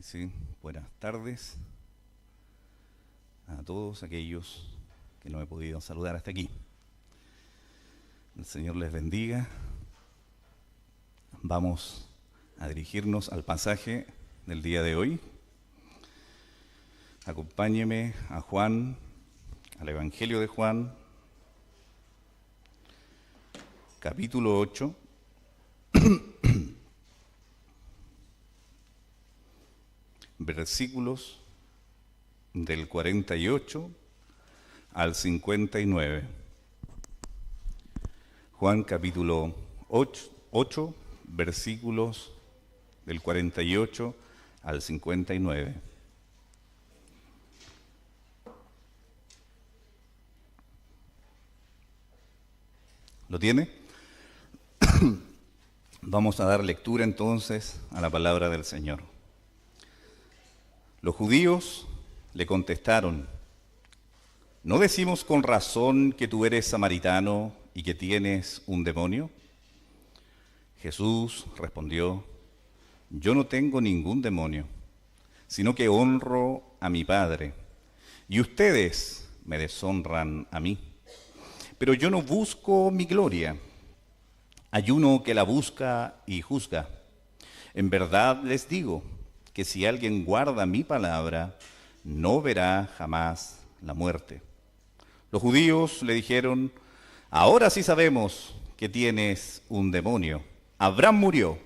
Sí, buenas tardes a todos aquellos que no he podido saludar hasta aquí. El Señor les bendiga. Vamos a dirigirnos al pasaje del día de hoy. Acompáñeme a Juan, al Evangelio de Juan, capítulo 8. Versículos del 48 al 59. Juan capítulo 8, versículos del 48 al 59. ¿Lo tiene? Vamos a dar lectura entonces a la palabra del Señor. Los judíos le contestaron: ¿no decimos con razón que tú eres samaritano y que tienes un demonio? Jesús respondió: yo no tengo ningún demonio, sino que honro a mi Padre, y ustedes me deshonran a mí. Pero yo no busco mi gloria. Hay uno que la busca y juzga. En verdad les digo que si alguien guarda mi palabra, no verá jamás la muerte. Los judíos le dijeron: ahora sí sabemos que tienes un demonio. Abraham murió,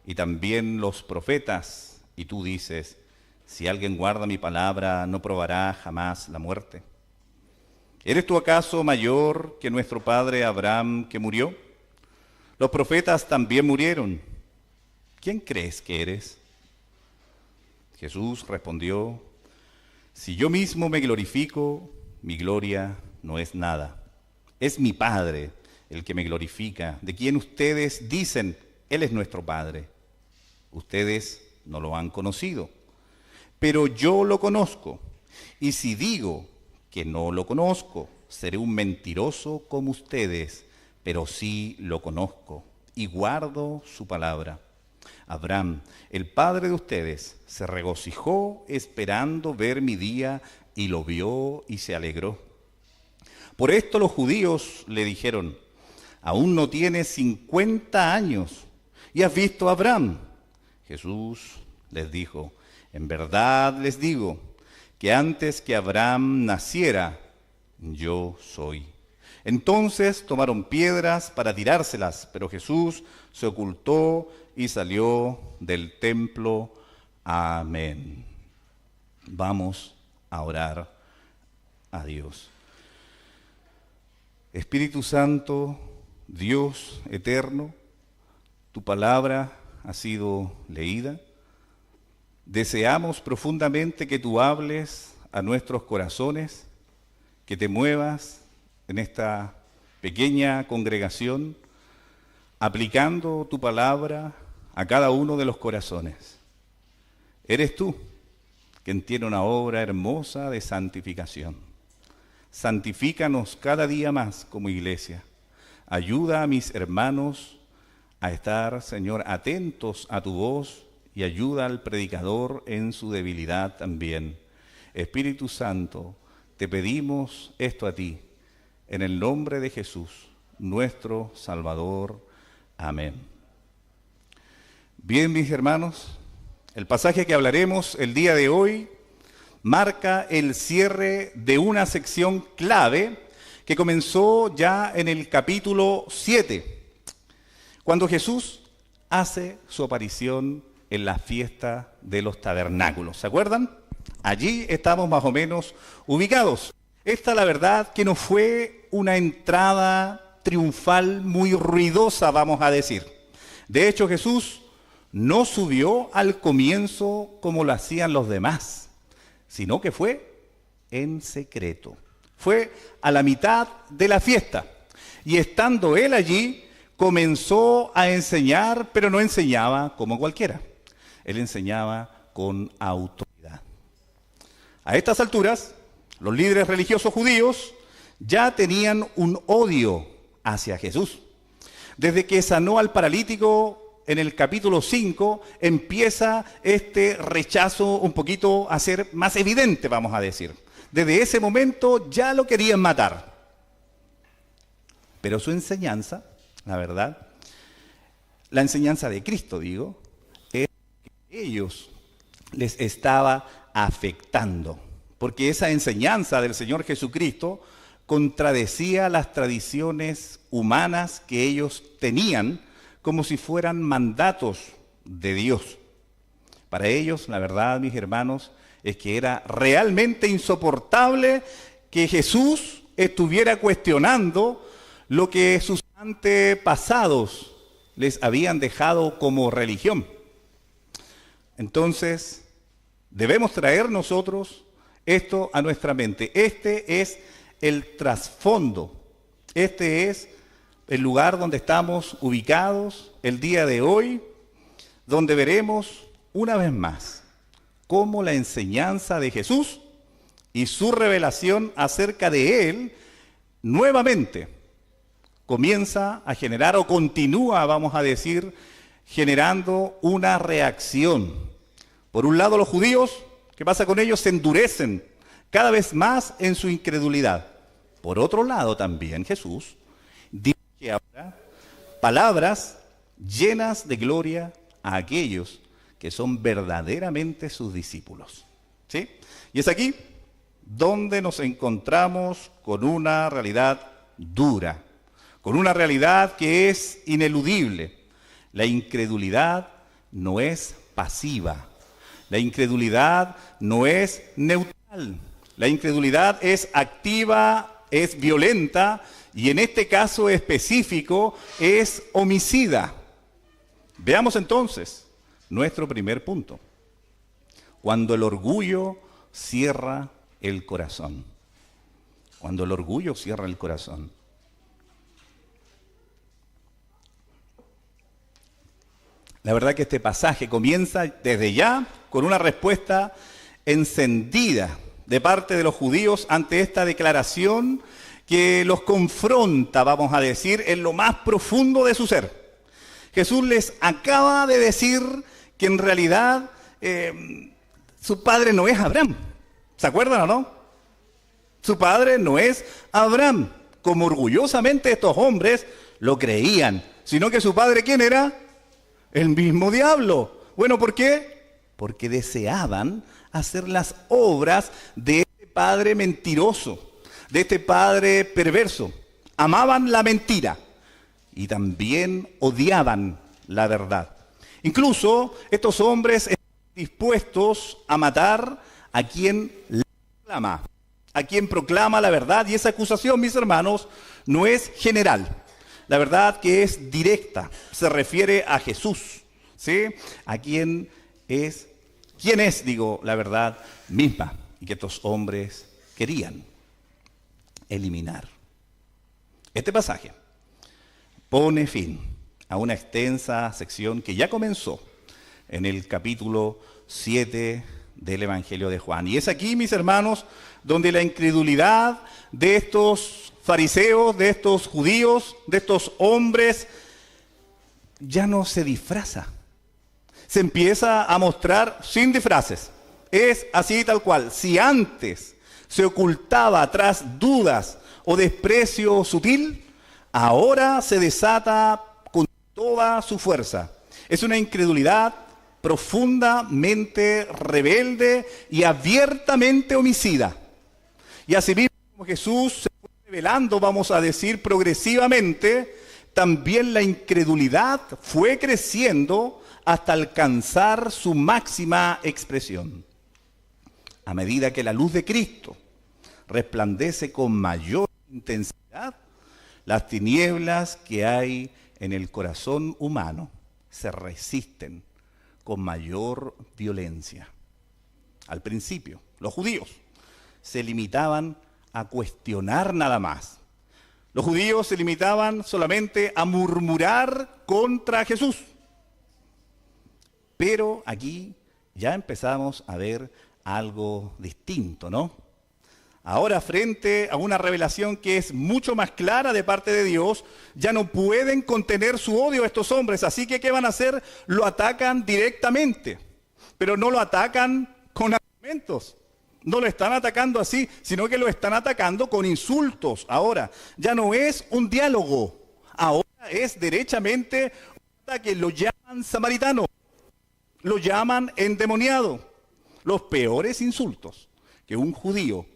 y también los profetas, y tú dices: si alguien guarda mi palabra, no probará jamás la muerte. ¿Eres tú acaso mayor que nuestro padre Abraham, que murió? Los profetas también murieron. ¿Quién crees que eres? Jesús respondió: si yo mismo me glorifico, mi gloria no es nada. Es mi Padre el que me glorifica, de quien ustedes dicen: Él es nuestro Padre. Ustedes no lo han conocido, pero yo lo conozco. Y si digo que no lo conozco, seré un mentiroso como ustedes, pero sí lo conozco y guardo su palabra. Abraham, el padre de ustedes, se regocijó esperando ver mi día y lo vio y se alegró. Por esto los judíos le dijeron: aún no tienes 50 años y has visto a Abraham. Jesús les dijo: en verdad les digo que antes que Abraham naciera, yo soy. Entonces tomaron piedras para tirárselas, pero Jesús se ocultó y salió del templo. Amén. Vamos a orar a Dios. Espíritu Santo, Dios eterno, tu palabra ha sido leída. Deseamos profundamente que tú hables a nuestros corazones, que te muevas en esta pequeña congregación, aplicando tu palabra a cada uno de los corazones. Eres tú quien tiene una obra hermosa de santificación. Santifícanos cada día más como iglesia. Ayuda a mis hermanos a estar, Señor, atentos a tu voz, y ayuda al predicador en su debilidad también. Espíritu Santo, te pedimos esto a ti, en el nombre de Jesús, nuestro Salvador. Amén. Bien, mis hermanos, el pasaje que hablaremos el día de hoy marca el cierre de una sección clave que comenzó ya en el capítulo 7, cuando Jesús hace su aparición en la fiesta de los tabernáculos. ¿Se acuerdan? Allí estamos más o menos ubicados. Esta, la verdad, que no fue una entrada triunfal muy ruidosa, vamos a decir. De hecho, Jesús no subió al comienzo como lo hacían los demás, sino que fue en secreto. Fue a la mitad de la fiesta. Y estando él allí, comenzó a enseñar, pero no enseñaba como cualquiera. Él enseñaba con autoridad. A estas alturas, los líderes religiosos judíos ya tenían un odio hacia Jesús. Desde que sanó al paralítico en el capítulo 5, empieza este rechazo un poquito a ser más evidente, vamos a decir. Desde ese momento ya lo querían matar. Pero su enseñanza, la verdad, la enseñanza de Cristo, digo, es que ellos les estaba afectando. Porque esa enseñanza del Señor Jesucristo contradecía las tradiciones humanas que ellos tenían como si fueran mandatos de Dios. Para ellos, la verdad, mis hermanos, es que era realmente insoportable que Jesús estuviera cuestionando lo que sus antepasados les habían dejado como religión. Entonces, debemos traer nosotros esto a nuestra mente. Este es el trasfondo. Este es el lugar donde estamos ubicados el día de hoy, donde veremos una vez más cómo la enseñanza de Jesús y su revelación acerca de Él nuevamente comienza a generar o continúa, vamos a decir, generando una reacción. Por un lado, los judíos, ¿qué pasa con ellos? Se endurecen cada vez más en su incredulidad. Por otro lado, también Jesús dirige ahora palabras llenas de gloria a aquellos que son verdaderamente sus discípulos. ¿Sí? Y es aquí donde nos encontramos con una realidad dura, con una realidad que es ineludible. La incredulidad no es pasiva, la incredulidad no es neutral, la incredulidad es activa, es violenta y en este caso específico es homicida. Veamos entonces nuestro primer punto. Cuando el orgullo cierra el corazón. Cuando el orgullo cierra el corazón. La verdad que este pasaje comienza desde ya con una respuesta encendida de parte de los judíos ante esta declaración que los confronta, vamos a decir, en lo más profundo de su ser. Jesús les acaba de decir que en realidad su padre no es Abraham. ¿Se acuerdan o no? Su padre no es Abraham, como orgullosamente estos hombres lo creían, sino que su padre, ¿quién era? El mismo diablo. Bueno, ¿por qué? Porque deseaban hacer las obras de este padre mentiroso, de este padre perverso. Amaban la mentira y también odiaban la verdad. Incluso estos hombres están dispuestos a matar a quien la proclama, a quien proclama la verdad. Y esa acusación, mis hermanos, no es general. La verdad que es directa, se refiere a Jesús, ¿sí? A quién es, la verdad misma, y que estos hombres querían eliminar. Este pasaje pone fin a una extensa sección que ya comenzó en el capítulo 7 del Evangelio de Juan. Y es aquí, mis hermanos, donde la incredulidad de estos fariseos, de estos judíos, de estos hombres, ya no se disfraza. Se empieza a mostrar sin disfraces. Es así tal cual. Si antes se ocultaba tras dudas o desprecio sutil, ahora se desata con toda su fuerza. Es una incredulidad profundamente rebelde y abiertamente homicida. Y así mismo como Jesús se fue revelando, vamos a decir, progresivamente, también la incredulidad fue creciendo hasta alcanzar su máxima expresión. A medida que la luz de Cristo resplandece con mayor intensidad, las tinieblas que hay en el corazón humano se resisten con mayor violencia. Al principio, los judíos se limitaban a cuestionar nada más. Los judíos se limitaban solamente a murmurar contra Jesús. Pero aquí ya empezamos a ver algo distinto, ¿no? Ahora, frente a una revelación que es mucho más clara de parte de Dios, ya no pueden contener su odio a estos hombres. Así que, ¿qué van a hacer? Lo atacan directamente, pero no lo atacan con argumentos. No lo están atacando así, sino que lo están atacando con insultos. Ahora, ya no es un diálogo. Ahora es derechamente un ataque. Lo llaman samaritano. Lo llaman endemoniado. Los peores insultos que un judío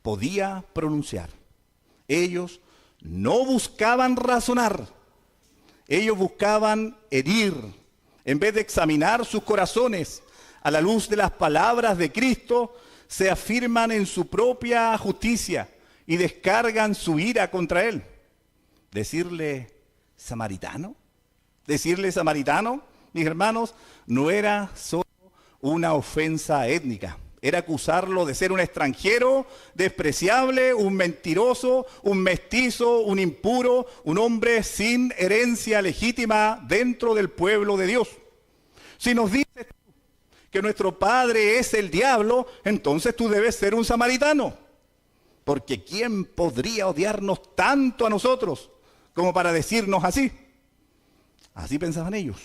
podía pronunciar. Ellos no buscaban razonar, ellos buscaban herir, en vez de examinar sus corazones a la luz de las palabras de Cristo, se afirman en su propia justicia y descargan su ira contra él. Decirle samaritano, mis hermanos, no era solo una ofensa étnica. Era acusarlo de ser un extranjero despreciable, un mentiroso, un mestizo, un impuro, un hombre sin herencia legítima dentro del pueblo de Dios. Si nos dices que nuestro padre es el diablo, entonces tú debes ser un samaritano. Porque ¿quién podría odiarnos tanto a nosotros como para decirnos así? Así pensaban ellos.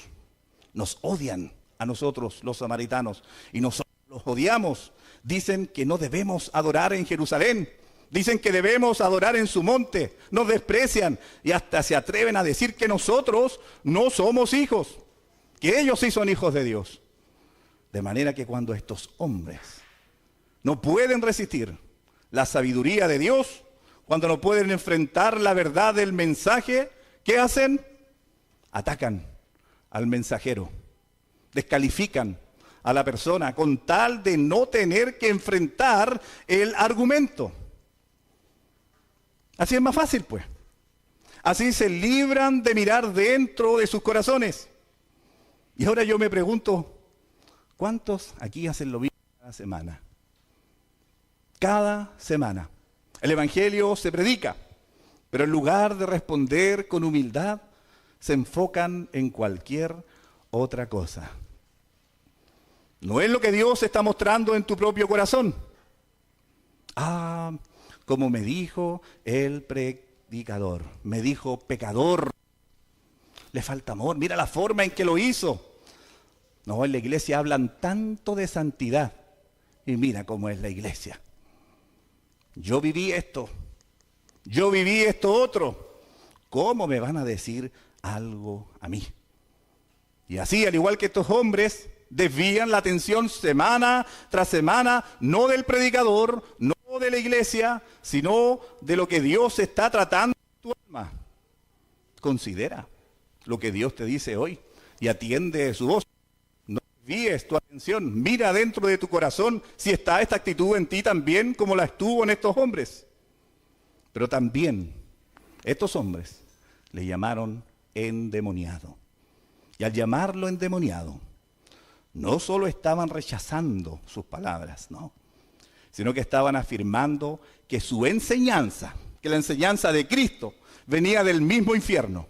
Nos odian a nosotros los samaritanos y nosotros los odiamos. Dicen que no debemos adorar en Jerusalén. Dicen que debemos adorar en su monte. Nos desprecian y hasta se atreven a decir que nosotros no somos hijos, que ellos sí son hijos de Dios. De manera que cuando estos hombres no pueden resistir la sabiduría de Dios, cuando no pueden enfrentar la verdad del mensaje, ¿qué hacen? Atacan al mensajero, descalifican a la persona con tal de no tener que enfrentar el argumento. Así es más fácil, pues. Así se libran de mirar dentro de sus corazones. Y ahora yo me pregunto, ¿cuántos aquí hacen lo mismo cada semana? Cada semana. El Evangelio se predica, pero en lugar de responder con humildad, se enfocan en cualquier otra cosa. No es lo que Dios está mostrando en tu propio corazón. Como me dijo el predicador, me dijo pecador, le falta amor, mira la forma en que lo hizo. No, en la iglesia hablan tanto de santidad y mira cómo es la iglesia. Yo viví esto otro. ¿Cómo me van a decir algo a mí? Y así, al igual que estos hombres, desvían la atención semana tras semana, no del predicador, no de la iglesia, sino de lo que Dios está tratando en tu alma. Considera lo que Dios te dice hoy y atiende su voz. No desvíes tu atención, mira dentro de tu corazón si está esta actitud en ti también como la estuvo en estos hombres. Pero también estos hombres le llamaron endemoniado. Y al llamarlo endemoniado, no solo estaban rechazando sus palabras, no, sino que estaban afirmando que su enseñanza, que la enseñanza de Cristo venía del mismo infierno.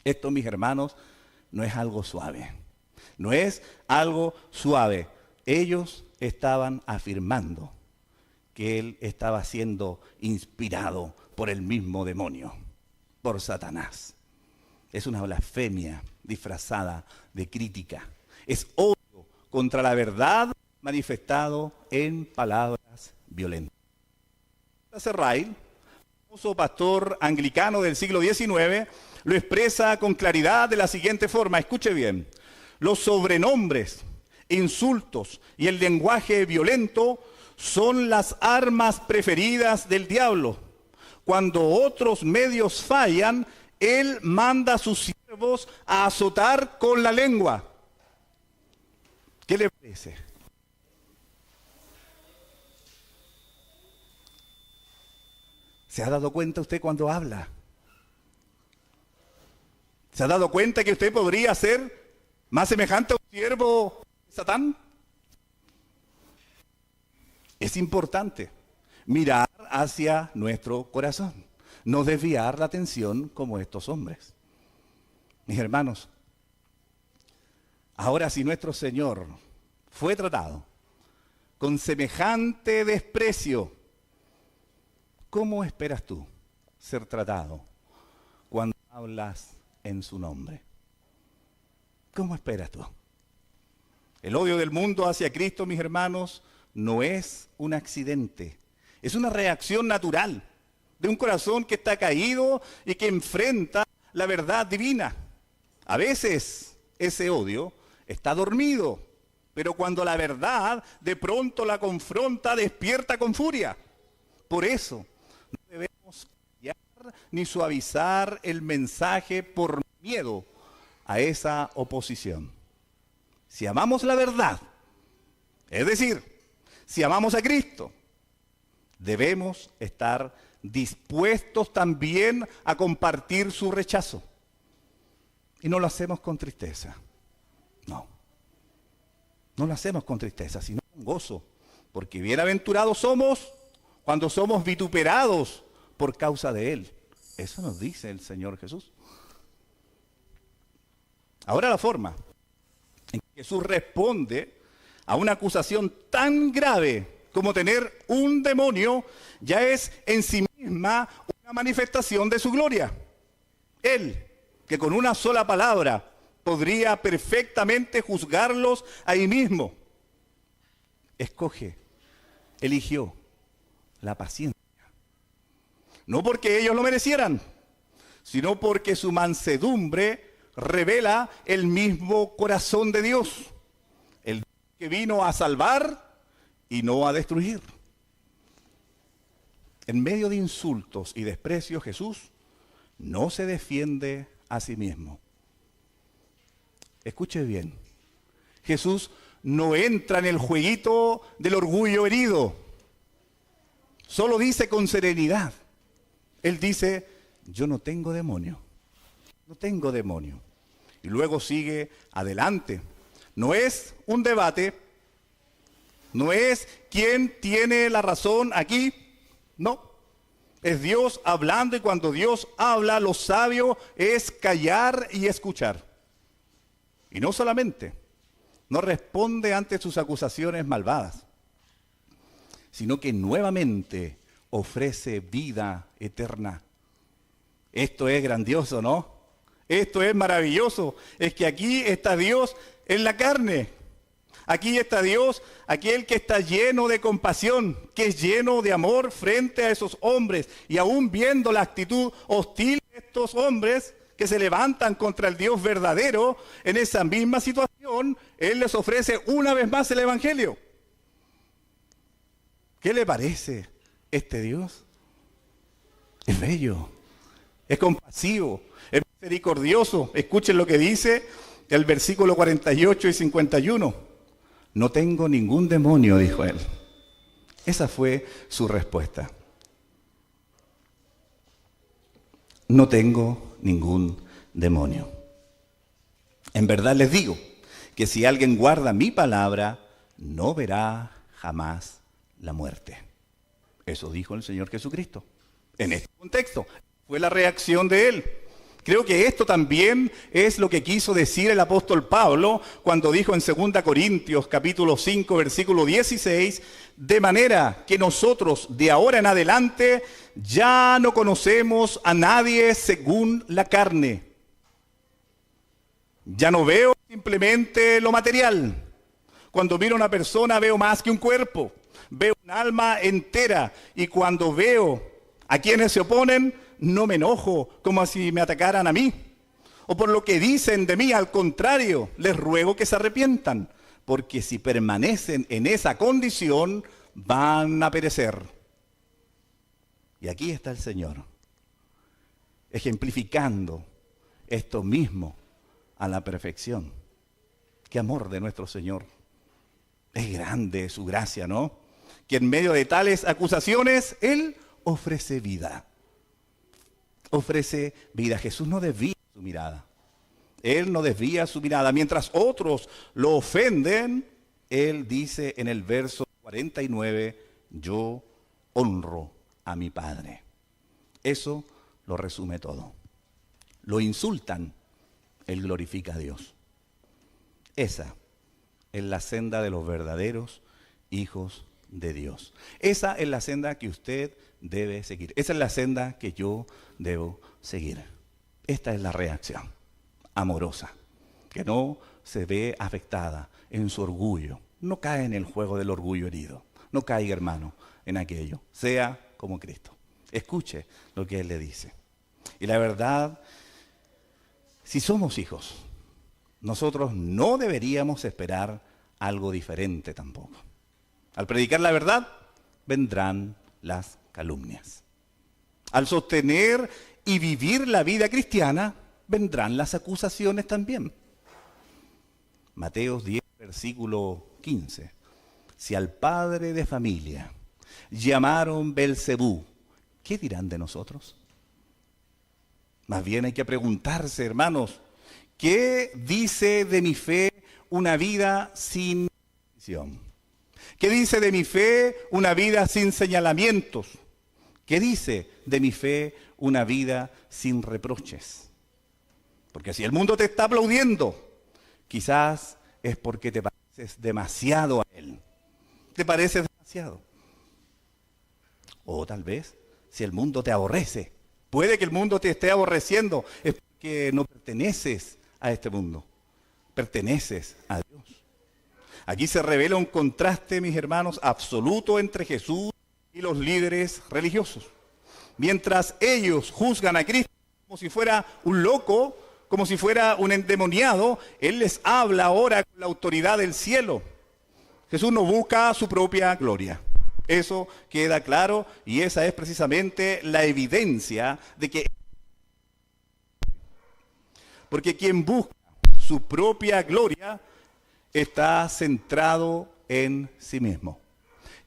Esto, mis hermanos, no es algo suave. No es algo suave. Ellos estaban afirmando que él estaba siendo inspirado por el mismo demonio, por Satanás. Es una blasfemia disfrazada de crítica. Es odio contra la verdad manifestado en palabras violentas. Serrail, famoso pastor anglicano del siglo XIX, lo expresa con claridad de la siguiente forma. Escuche bien. Los sobrenombres, insultos y el lenguaje violento son las armas preferidas del diablo. Cuando otros medios fallan, él manda a sus siervos a azotar con la lengua. ¿Qué le parece? ¿Se ha dado cuenta usted cuando habla? ¿Se ha dado cuenta que usted podría ser más semejante a un siervo de Satán? Es importante mirar hacia nuestro corazón, no desviar la atención como estos hombres. Mis hermanos, ahora si nuestro Señor fue tratado con semejante desprecio ¿cómo esperas tú ser tratado cuando hablas en su nombre? ¿Cómo esperas tú? El odio del mundo hacia Cristo, mis hermanos, no es un accidente. Es una reacción natural de un corazón que está caído y que enfrenta la verdad divina. A veces ese odio está dormido, pero cuando la verdad de pronto la confronta, despierta con furia. Por eso no debemos callar ni suavizar el mensaje por miedo a esa oposición. Si amamos la verdad, es decir, si amamos a Cristo, debemos estar dispuestos también a compartir su rechazo. Y no lo hacemos con tristeza. No lo hacemos con tristeza, sino con gozo. Porque bienaventurados somos cuando somos vituperados por causa de Él. Eso nos dice el Señor Jesús. Ahora la forma en que Jesús responde a una acusación tan grave como tener un demonio ya es en sí misma una manifestación de su gloria. Él, que con una sola palabra podría perfectamente juzgarlos ahí mismo, eligió la paciencia. No porque ellos lo merecieran, sino porque su mansedumbre revela el mismo corazón de Dios, el que vino a salvar y no a destruir. En medio de insultos y desprecios, Jesús no se defiende a sí mismo. Escuche bien, Jesús no entra en el jueguito del orgullo herido. Solo dice con serenidad. Él dice, yo no tengo demonio. No tengo demonio. Y luego sigue adelante. No es un debate. No es quién tiene la razón aquí. No. Es Dios hablando y cuando Dios habla, lo sabio es callar y escuchar. Y no solamente, no responde ante sus acusaciones malvadas, sino que nuevamente ofrece vida eterna. Esto es grandioso, ¿no? Esto es maravilloso. Es que aquí está Dios en la carne. Aquí está Dios, aquel que está lleno de compasión, que es lleno de amor frente a esos hombres. Y aún viendo la actitud hostil de estos hombres que se levantan contra el Dios verdadero, en esa misma situación, Él les ofrece una vez más el Evangelio. ¿Qué le parece este Dios? Es bello, es compasivo, es misericordioso. Escuchen lo que dice el versículo 48 y 51. No tengo ningún demonio, dijo él. Esa fue su respuesta. No tengo ningún demonio. En verdad les digo que si alguien guarda mi palabra, no verá jamás la muerte. Eso dijo el Señor Jesucristo. En este contexto, fue la reacción de él. Creo que esto también es lo que quiso decir el apóstol Pablo cuando dijo en 2 Corintios capítulo 5 versículo 16, de manera que nosotros de ahora en adelante ya no conocemos a nadie según la carne. Ya no veo simplemente lo material. Cuando miro a una persona veo más que un cuerpo, veo un alma entera y cuando veo a quienes se oponen, no me enojo como si me atacaran a mí. O por lo que dicen de mí, al contrario, les ruego que se arrepientan, porque si permanecen en esa condición, van a perecer. Y aquí está el Señor, ejemplificando esto mismo a la perfección. Qué amor de nuestro Señor. Es grande su gracia, ¿no? Que en medio de tales acusaciones, Él ofrece vida. Ofrece vida. Jesús no desvía su mirada. Él no desvía su mirada. Mientras otros lo ofenden, Él dice en el verso 49, yo honro a mi Padre. Eso lo resume todo. Lo insultan, Él glorifica a Dios. Esa es la senda de los verdaderos hijos de Dios. Esa es la senda que usted debe seguir. Esa es la senda que yo debo seguir. Esta es la reacción amorosa, que no se ve afectada en su orgullo. No cae en el juego del orgullo herido. No caiga, hermano, en aquello. Sea como Cristo. Escuche lo que Él le dice. Y la verdad, si somos hijos, nosotros no deberíamos esperar algo diferente tampoco. Al predicar la verdad, vendrán las calumnias. Al sostener y vivir la vida cristiana, vendrán las acusaciones también. Mateo 10, versículo 15. Si al padre de familia llamaron Belcebú, ¿qué dirán de nosotros? Más bien hay que preguntarse, hermanos, ¿qué dice de mi fe una vida sin visión? ¿Qué dice de mi fe una vida sin señalamientos? ¿Qué dice de mi fe una vida sin reproches? Porque si el mundo te está aplaudiendo, quizás es porque te pareces demasiado a él. Te pareces demasiado. O tal vez, si el mundo te aborrece, puede que el mundo te esté aborreciendo, es porque no perteneces a este mundo. Perteneces a Dios. Aquí se revela un contraste, mis hermanos, absoluto entre Jesús y los líderes religiosos. Mientras ellos juzgan a Cristo como si fuera un loco, como si fuera un endemoniado, Él les habla ahora con la autoridad del cielo. Jesús no busca su propia gloria. Eso queda claro y esa es precisamente la evidencia de que... Porque quien busca su propia gloria está centrado en sí mismo.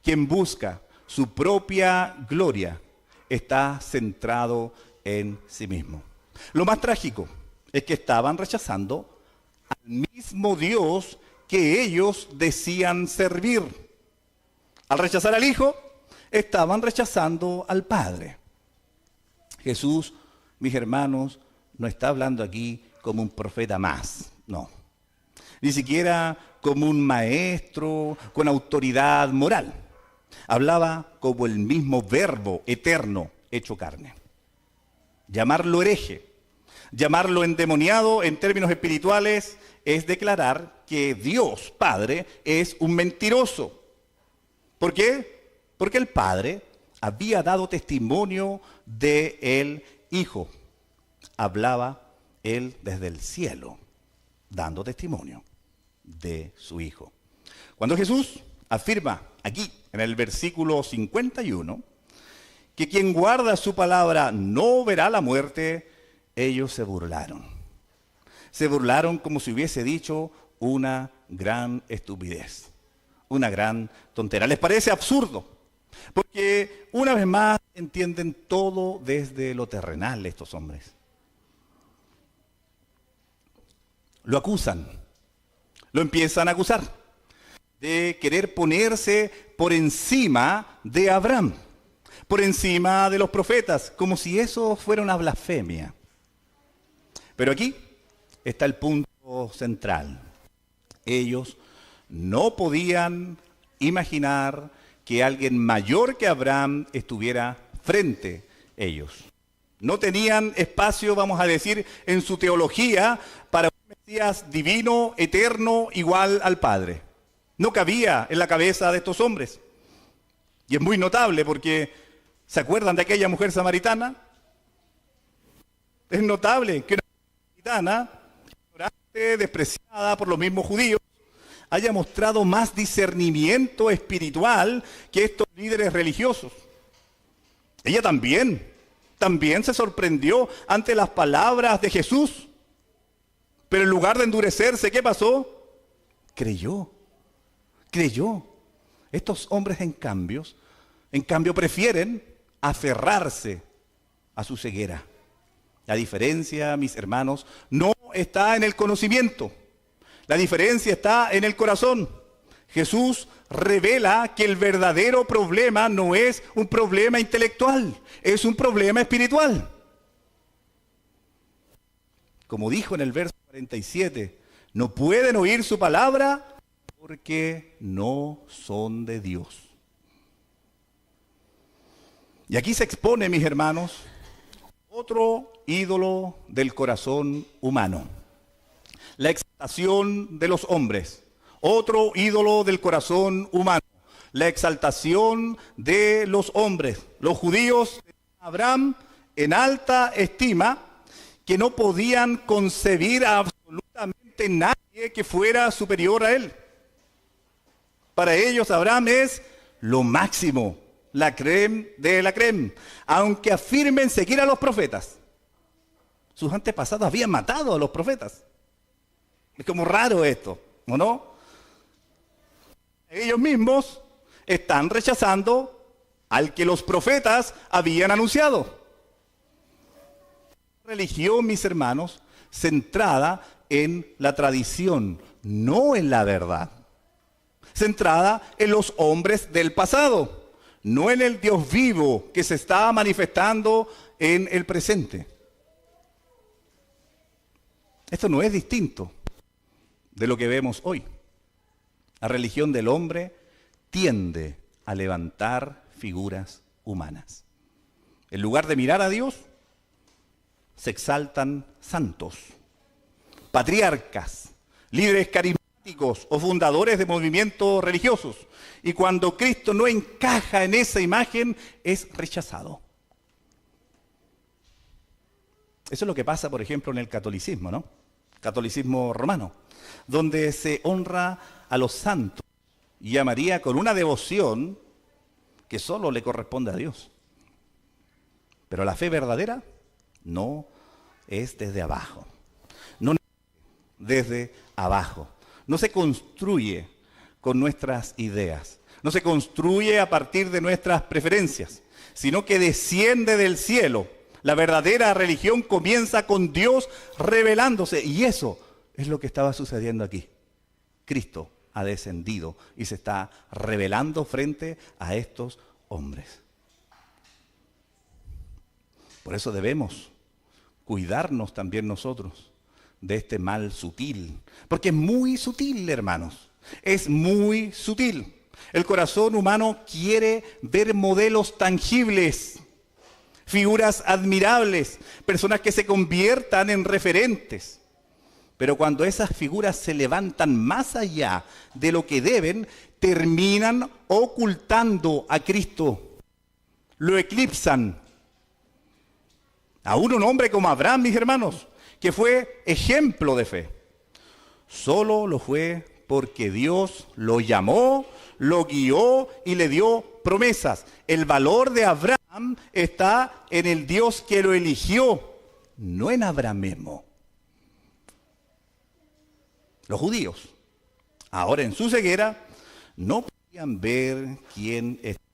Quien busca su propia gloria está centrado en sí mismo. Lo más trágico es que estaban rechazando al mismo Dios que ellos decían servir. Al rechazar al Hijo, estaban rechazando al Padre. Jesús, mis hermanos, no está hablando aquí como un profeta más, no. Ni siquiera como un maestro con autoridad moral. Hablaba como el mismo verbo eterno hecho carne. Llamarlo hereje, llamarlo endemoniado en términos espirituales es declarar que Dios Padre es un mentiroso. ¿Por qué? Porque el Padre había dado testimonio del Hijo. Hablaba Él desde el cielo, dando testimonio de su Hijo. Cuando Jesús afirma aquí, en el versículo 51, que quien guarda su palabra no verá la muerte, ellos se burlaron. Se burlaron como si hubiese dicho una gran estupidez, una gran tontera. ¿Les parece absurdo? Porque una vez más entienden todo desde lo terrenal estos hombres. Lo acusan, lo empiezan a acusar de querer ponerse por encima de Abraham, por encima de los profetas, como si eso fuera una blasfemia. Pero aquí está el punto central. Ellos no podían imaginar que alguien mayor que Abraham estuviera frente a ellos. No tenían espacio, vamos a decir, en su teología para un Mesías divino, eterno, igual al Padre. No cabía en la cabeza de estos hombres. Y es muy notable porque, ¿se acuerdan de aquella mujer samaritana? Es notable que una mujer samaritana, ignorante, despreciada por los mismos judíos, haya mostrado más discernimiento espiritual que estos líderes religiosos. Ella también se sorprendió ante las palabras de Jesús. Pero en lugar de endurecerse, ¿qué pasó? Creyó. Estos hombres, en cambio, prefieren aferrarse a su ceguera. La diferencia, mis hermanos, no está en el conocimiento. La diferencia está en el corazón. Jesús revela que el verdadero problema no es un problema intelectual, es un problema espiritual. Como dijo en el verso 47, no pueden oír su palabra porque no son de Dios. Y aquí se expone, mis hermanos, otro ídolo del corazón humano. La exaltación de los hombres. Otro ídolo del corazón humano. La exaltación de los hombres. Los judíos tenían a Abraham en alta estima, que no podían concebir a absolutamente nadie que fuera superior a él. Para ellos Abraham es lo máximo, la crème de la crème, aunque afirmen seguir a los profetas. Sus antepasados habían matado a los profetas. Es como raro esto, ¿o no? Ellos mismos están rechazando al que los profetas habían anunciado. Religión, mis hermanos, centrada en la tradición, no en la verdad. Centrada en los hombres del pasado, no en el Dios vivo que se está manifestando en el presente. Esto no es distinto de lo que vemos hoy. La religión del hombre tiende a levantar figuras humanas. En lugar de mirar a Dios, se exaltan santos, patriarcas, líderes carismáticos o fundadores de movimientos religiosos. Y cuando Cristo no encaja en esa imagen, es rechazado. Eso es lo que pasa, por ejemplo, en el catolicismo, ¿no? Catolicismo romano, donde se honra a los santos y a María con una devoción que solo le corresponde a Dios. Pero la fe verdadera no es desde abajo, no desde abajo, no se construye con nuestras ideas, no se construye a partir de nuestras preferencias, sino que desciende del cielo. La verdadera religión comienza con Dios revelándose, y eso es lo que estaba sucediendo aquí. Cristo ha descendido y se está revelando frente a estos hombres. Por eso debemos cuidarnos también nosotros de este mal sutil, porque es muy sutil, hermanos, es muy sutil. El corazón humano quiere ver modelos tangibles, figuras admirables, personas que se conviertan en referentes. Pero cuando esas figuras se levantan más allá de lo que deben, terminan ocultando a Cristo, lo eclipsan. Aún un hombre como Abraham, mis hermanos, que fue ejemplo de fe, solo lo fue porque Dios lo llamó, lo guió y le dio promesas. El valor de Abraham está en el Dios que lo eligió, no en Abraham mismo. Los judíos, ahora en su ceguera, no podían ver quién estaba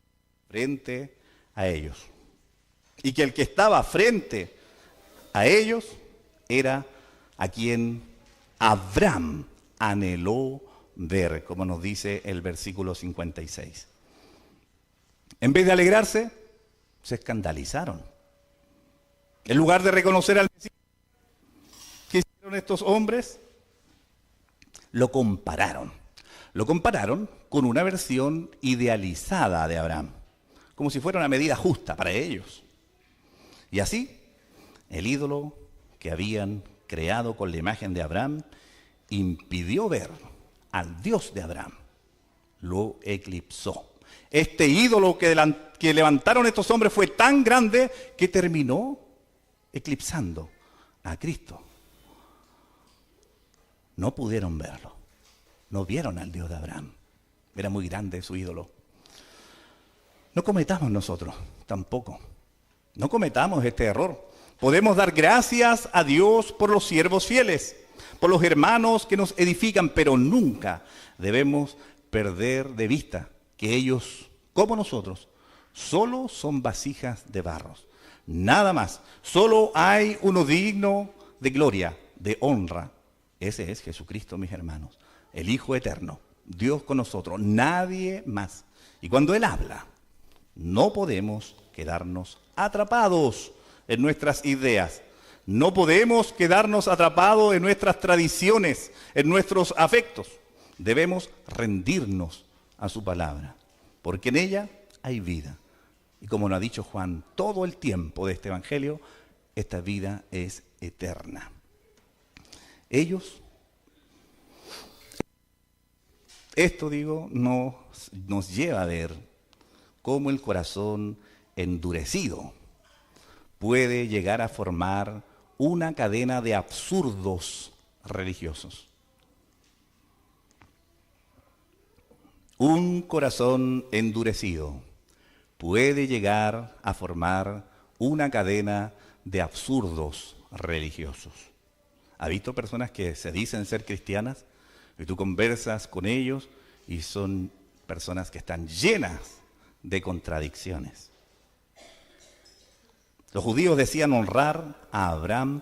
frente a ellos. Y que el que estaba frente a ellos era a quien Abraham anheló ver, como nos dice el versículo 56. En vez de alegrarse, se escandalizaron. En lugar de reconocer al Mesías, ¿qué hicieron estos hombres? Lo compararon. Lo compararon con una versión idealizada de Abraham, como si fuera una medida justa para ellos. Y así, el ídolo que habían creado con la imagen de Abraham impidió ver al Dios de Abraham. Lo eclipsó. Este ídolo que levantaron estos hombres fue tan grande que terminó eclipsando a Cristo. No pudieron verlo. No vieron al Dios de Abraham. Era muy grande su ídolo. No cometamos nosotros tampoco. No cometamos este error. Podemos dar gracias a Dios por los siervos fieles, por los hermanos que nos edifican, pero nunca debemos perder de vista que ellos, como nosotros, solo son vasijas de barros. Nada más. Solo hay uno digno de gloria, de honra. Ese es Jesucristo, mis hermanos, el Hijo eterno, Dios con nosotros, nadie más. Y cuando Él habla, no podemos quedarnos atrapados en nuestras ideas. No podemos quedarnos atrapados en nuestras tradiciones, en nuestros afectos. Debemos rendirnos a su palabra, porque en ella hay vida. Y como nos ha dicho Juan todo el tiempo de este evangelio, esta vida es eterna. Esto nos lleva a ver cómo el corazón endurecido puede llegar a formar una cadena de absurdos religiosos. Un corazón endurecido puede llegar a formar una cadena de absurdos religiosos. ¿Ha visto personas que se dicen ser cristianas y tú conversas con ellos y son personas que están llenas de contradicciones? Los judíos decían honrar a Abraham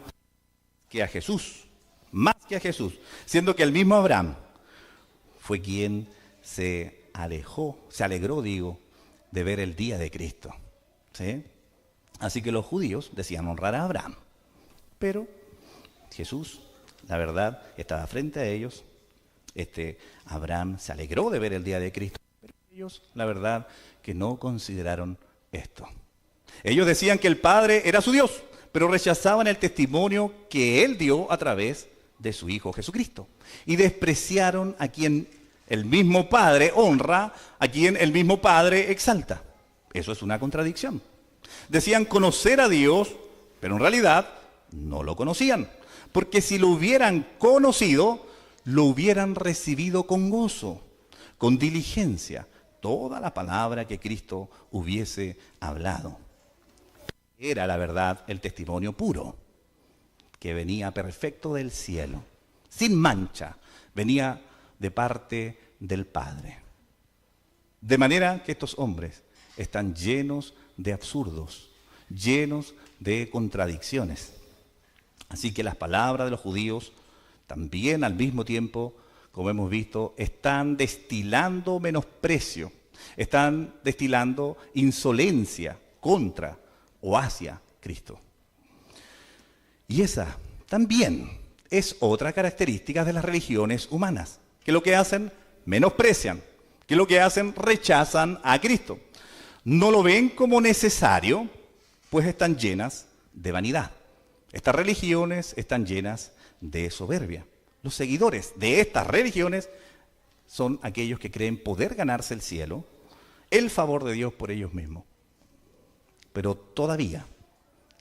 que a Jesús, más que a Jesús, siendo que el mismo Abraham fue quien se alegró, de ver el día de Cristo. ¿Sí? Así que los judíos decían honrar a Abraham, pero Jesús, la verdad, estaba frente a ellos. Abraham se alegró de ver el día de Cristo, pero ellos, la verdad, que no consideraron esto. Ellos decían que el Padre era su Dios, pero rechazaban el testimonio que Él dio a través de su Hijo Jesucristo. Y despreciaron a quien el mismo Padre honra, a quien el mismo Padre exalta. Eso es una contradicción. Decían conocer a Dios, pero en realidad no lo conocían. Porque si lo hubieran conocido, lo hubieran recibido con gozo, con diligencia, toda la palabra que Cristo hubiese hablado. Era, la verdad, el testimonio puro, que venía perfecto del cielo, sin mancha, venía de parte del Padre. De manera que estos hombres están llenos de absurdos, llenos de contradicciones. Así que las palabras de los judíos también al mismo tiempo, como hemos visto, están destilando menosprecio, están destilando insolencia contra o hacia Cristo. Y esa también es otra característica de las religiones humanas, que lo que hacen, menosprecian, que lo que hacen, rechazan a Cristo. No lo ven como necesario, pues están llenas de vanidad. Estas religiones están llenas de soberbia. Los seguidores de estas religiones son aquellos que creen poder ganarse el cielo, el favor de Dios por ellos mismos. Pero todavía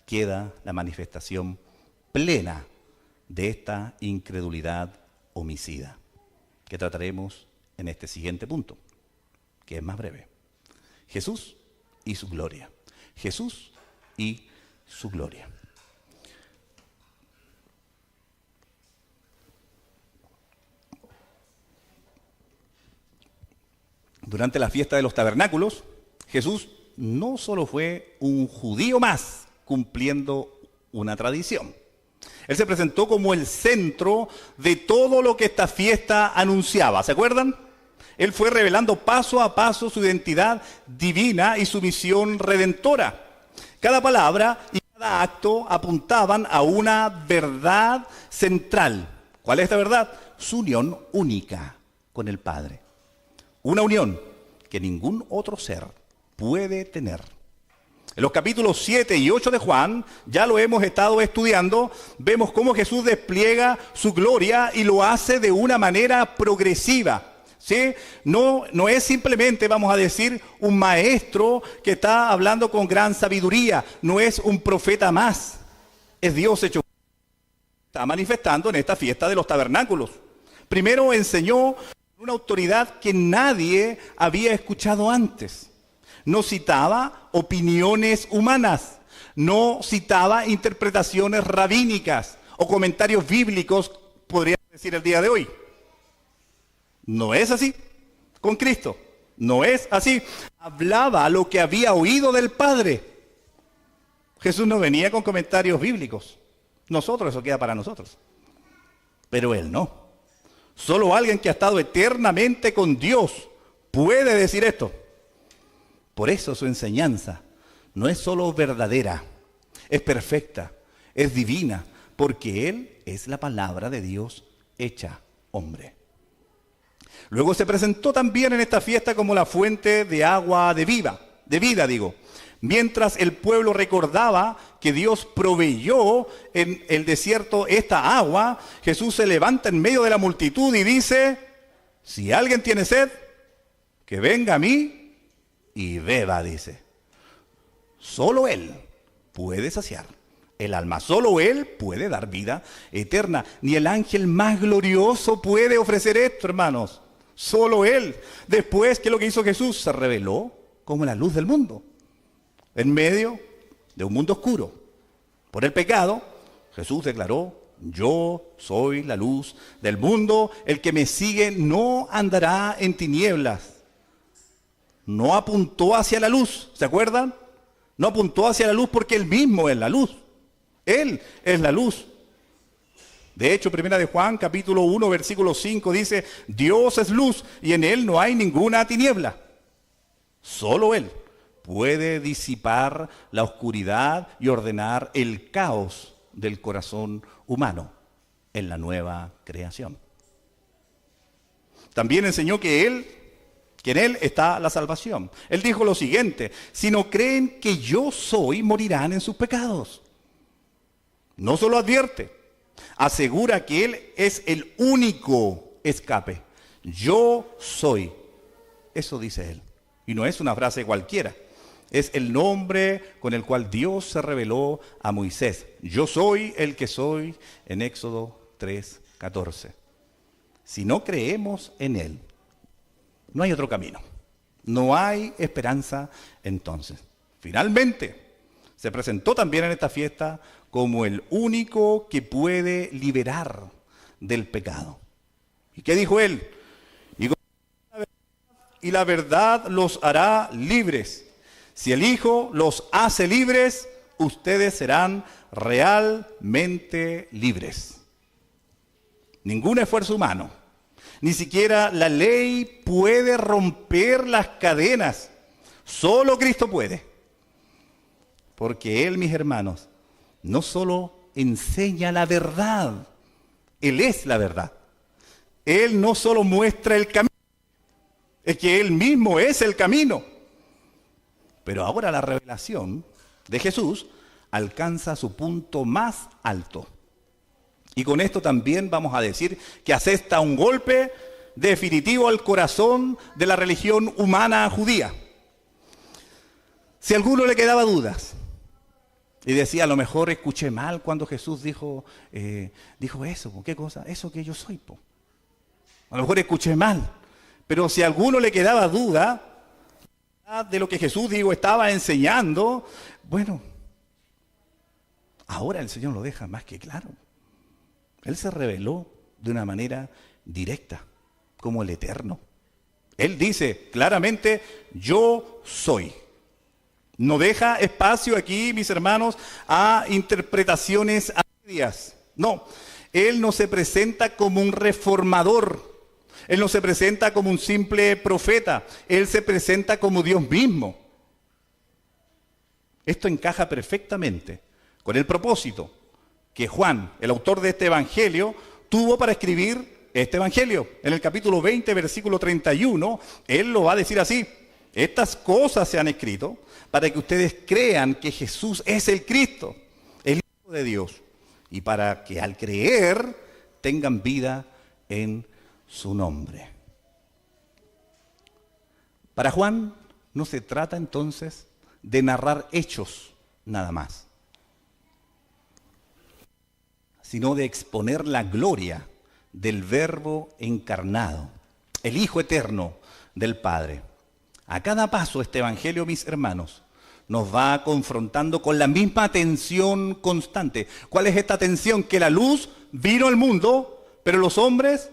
queda la manifestación plena de esta incredulidad homicida, que trataremos en este siguiente punto, que es más breve. Jesús y su gloria. Jesús y su gloria. Durante la fiesta de los tabernáculos, Jesús no solo fue un judío más cumpliendo una tradición. Él se presentó como el centro de todo lo que esta fiesta anunciaba. ¿Se acuerdan? Él fue revelando paso a paso su identidad divina y su misión redentora. Cada palabra y cada acto apuntaban a una verdad central. ¿Cuál es esta verdad? Su unión única con el Padre. Una unión que ningún otro ser puede tener. En los capítulos 7 y 8 de Juan, ya lo hemos estado estudiando, vemos cómo Jesús despliega su gloria y lo hace de una manera progresiva. ¿Sí? No es simplemente, vamos a decir, un maestro que está hablando con gran sabiduría, no es un profeta más, es Dios hecho. Está manifestando en esta fiesta de los tabernáculos. Primero enseñó una autoridad que nadie había escuchado antes. No citaba opiniones humanas, no citaba interpretaciones rabínicas o comentarios bíblicos, podría decir el día de hoy. No es así con Cristo, no es así. Hablaba lo que había oído del Padre. Jesús no venía con comentarios bíblicos. Nosotros, eso queda para nosotros. Pero Él no. Solo alguien que ha estado eternamente con Dios puede decir esto. Por eso su enseñanza no es solo verdadera, es perfecta, es divina, porque Él es la palabra de Dios hecha hombre. Luego se presentó también en esta fiesta como la fuente de agua de vida, Mientras el pueblo recordaba que Dios proveyó en el desierto esta agua, Jesús se levanta en medio de la multitud y dice: si alguien tiene sed, que venga a mí y beba, dice. Solo Él puede saciar el alma, solo Él puede dar vida eterna. Ni el ángel más glorioso puede ofrecer esto, hermanos. Solo Él. Después, ¿qué es lo que hizo Jesús? Se reveló como la luz del mundo, en medio de un mundo oscuro. Por el pecado, Jesús declaró: yo soy la luz del mundo, el que me sigue no andará en tinieblas. No apuntó hacia la luz, ¿se acuerdan? No apuntó hacia la luz porque Él mismo es la luz. Él es la luz. De hecho, 1 de Juan, capítulo 1, versículo 5, dice: Dios es luz y en Él no hay ninguna tiniebla. Solo Él puede disipar la oscuridad y ordenar el caos del corazón humano en la nueva creación. También enseñó que en Él está la salvación. Él dijo lo siguiente: si no creen que yo soy, morirán en sus pecados. No solo advierte, asegura que Él es el único escape. Yo soy. Eso dice Él. Y no es una frase cualquiera. Es el nombre con el cual Dios se reveló a Moisés. Yo soy el que soy, en Éxodo 3:14. Si no creemos en Él, no hay otro camino. No hay esperanza entonces. Finalmente, se presentó también en esta fiesta como el único que puede liberar del pecado. ¿Y qué dijo Él? Y la verdad los hará libres. Si el Hijo los hace libres, ustedes serán realmente libres. Ningún esfuerzo humano, ni siquiera la ley puede romper las cadenas. Solo Cristo puede. Porque Él, mis hermanos, no solo enseña la verdad, Él es la verdad. Él no solo muestra el camino, es que Él mismo es el camino. Pero ahora la revelación de Jesús alcanza su punto más alto. Y con esto también vamos a decir que asesta un golpe definitivo al corazón de la religión humana judía. Si a alguno le quedaba dudas y decía: a lo mejor escuché mal cuando Jesús dijo eso, ¿qué cosa? Eso que yo soy, po. A lo mejor escuché mal. Pero si a alguno le quedaba duda de lo que Jesús estaba enseñando, bueno, ahora el Señor lo deja más que claro. Él se reveló de una manera directa, como el Eterno. Él dice claramente: yo soy. No deja espacio aquí, mis hermanos, a interpretaciones a medias. No, Él no se presenta como un reformador. Él no se presenta como un simple profeta. Él se presenta como Dios mismo. Esto encaja perfectamente con el propósito que Juan, el autor de este evangelio, tuvo para escribir este evangelio. En el capítulo 20, versículo 31, él lo va a decir así: estas cosas se han escrito para que ustedes crean que Jesús es el Cristo, el Hijo de Dios, y para que al creer tengan vida en su nombre. Para Juan no se trata entonces de narrar hechos nada más, sino de exponer la gloria del Verbo encarnado, el Hijo eterno del Padre. A cada paso este evangelio, mis hermanos, nos va confrontando con la misma tensión constante. ¿Cuál es esta tensión? Que la luz vino al mundo, pero los hombres